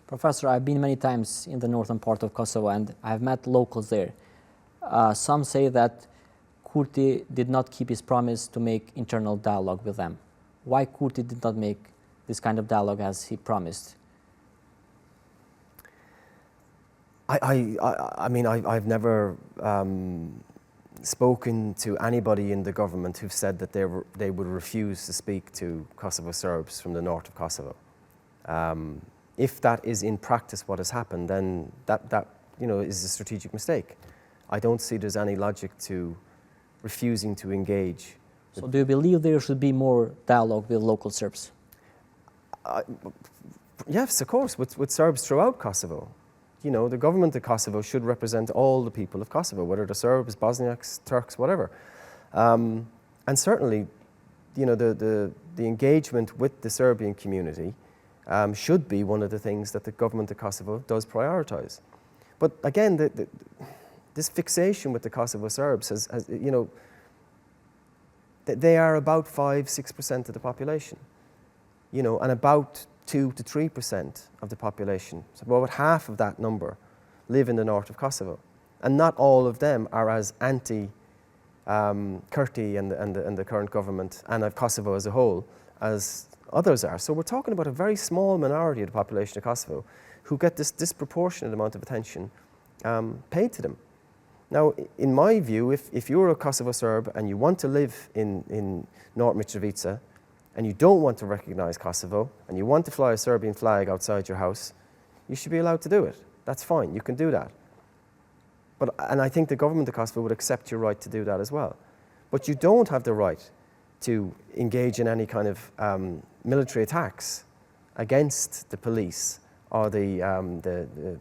Professor, I've been many times in the northern part of Kosovo and I've met locals there. Some say that Kurti did not keep his promise to make internal dialogue with them. Why Kurti did not make this kind of dialogue as he promised? I mean, I've never spoken to anybody in the government who've said that they would refuse to speak to Kosovo Serbs from the north of Kosovo. If that is in practice what has happened, then that is a strategic mistake. I don't see there's any logic to refusing to engage. So do you believe there should be more dialogue with local Serbs? Yes, of course, with Serbs throughout Kosovo. The government of Kosovo should represent all the people of Kosovo, whether they're Serbs, Bosniaks, Turks, whatever. And certainly, the engagement with the Serbian community should be one of the things that the government of Kosovo does prioritize. But again, this fixation with the Kosovo Serbs has they are about 5-6% of the population, and about 2 to 3% of the population. So about half of that number live in the north of Kosovo. And not all of them are as anti-Kurti and the current government and of Kosovo as a whole as others are. So we're talking about a very small minority of the population of Kosovo who get this disproportionate amount of attention paid to them. Now, in my view, if you're a Kosovo Serb and you want to live in North Mitrovica, and you don't want to recognize Kosovo, and you want to fly a Serbian flag outside your house, you should be allowed to do it. That's fine, you can do that. And I think the government of Kosovo would accept your right to do that as well. But you don't have the right to engage in any kind of military attacks against the police or the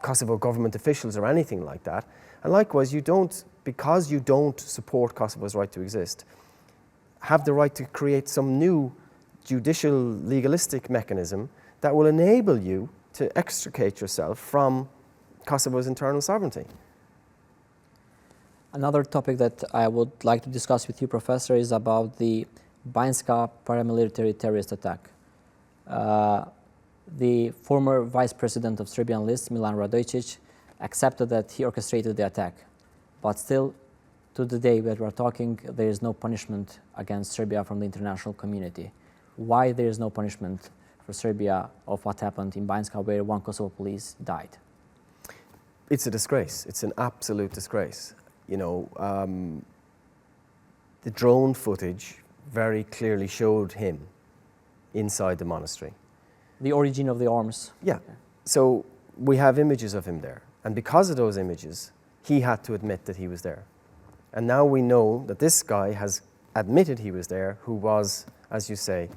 Kosovo government officials or anything like that. And likewise, because you don't support Kosovo's right to exist, have the right to create some new judicial legalistic mechanism that will enable you to extricate yourself from Kosovo's internal sovereignty. Another topic that I would like to discuss with you, Professor, is about the Banjska paramilitary terrorist attack. The former vice president of Serbian list, Milan Radojic, accepted that he orchestrated the attack, but still, to the day that we're talking, there is no punishment against Serbia from the international community. Why there is no punishment for Serbia of what happened in Banjska, where one Kosovo police died? It's a disgrace. It's an absolute disgrace. The drone footage very clearly showed him inside the monastery. The origin of the arms? Yeah. Okay. So we have images of him there. And because of those images, he had to admit that he was there. And now we know that this guy has admitted he was there, who was, as you say,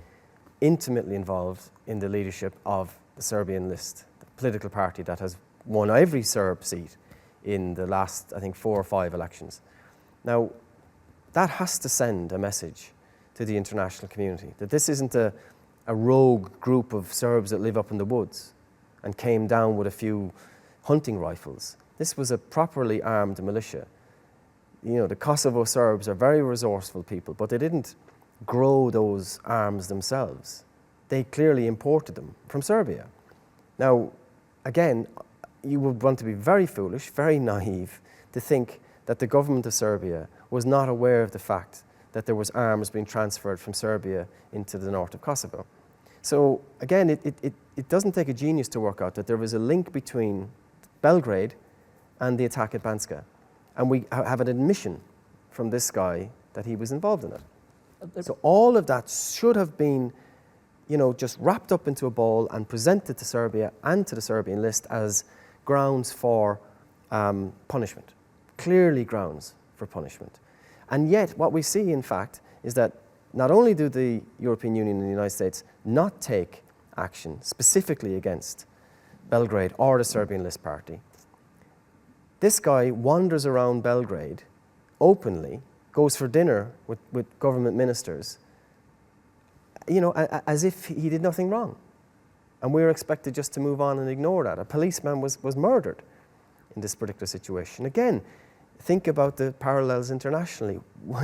intimately involved in the leadership of the Serbian list, the political party that has won every Serb seat in the last, I think, 4 or 5 elections. Now, that has to send a message to the international community, that this isn't a rogue group of Serbs that live up in the woods and came down with a few hunting rifles. This was a properly armed militia. The Kosovo Serbs are very resourceful people, but they didn't grow those arms themselves. They clearly imported them from Serbia. Now, again, you would want to be very foolish, very naive, to think that the government of Serbia was not aware of the fact that there was arms being transferred from Serbia into the north of Kosovo. So, again, it doesn't take a genius to work out that there was a link between Belgrade and the attack at Banjska. And we have an admission from this guy that he was involved in it. So all of that should have been, just wrapped up into a ball and presented to Serbia and to the Serbian list as grounds for punishment, clearly grounds for punishment. And yet what we see, in fact, is that not only do the European Union and the United States not take action specifically against Belgrade or the Serbian list party, this guy wanders around Belgrade openly, goes for dinner with government ministers, as if he did nothing wrong. And we're expected just to move on and ignore that. A policeman was murdered in this particular situation. Again, think about the parallels internationally.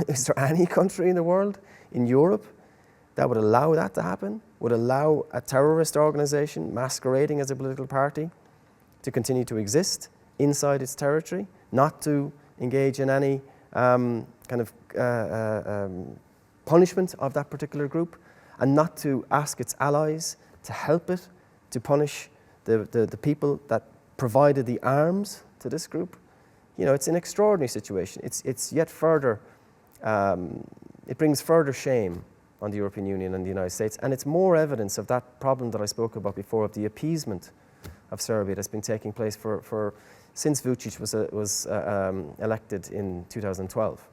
Is there any country in the world, in Europe, that would allow that to happen? would allow a terrorist organization masquerading as a political party to continue to exist inside its territory, not to engage in any punishment of that particular group, and not to ask its allies to help it to punish the people that provided the arms to this group. You know, it's an extraordinary situation. It's yet further, it brings further shame on the European Union and the United States, and it's more evidence of that problem that I spoke about before, of the appeasement of Serbia that's been taking place since Vučić was elected in 2012.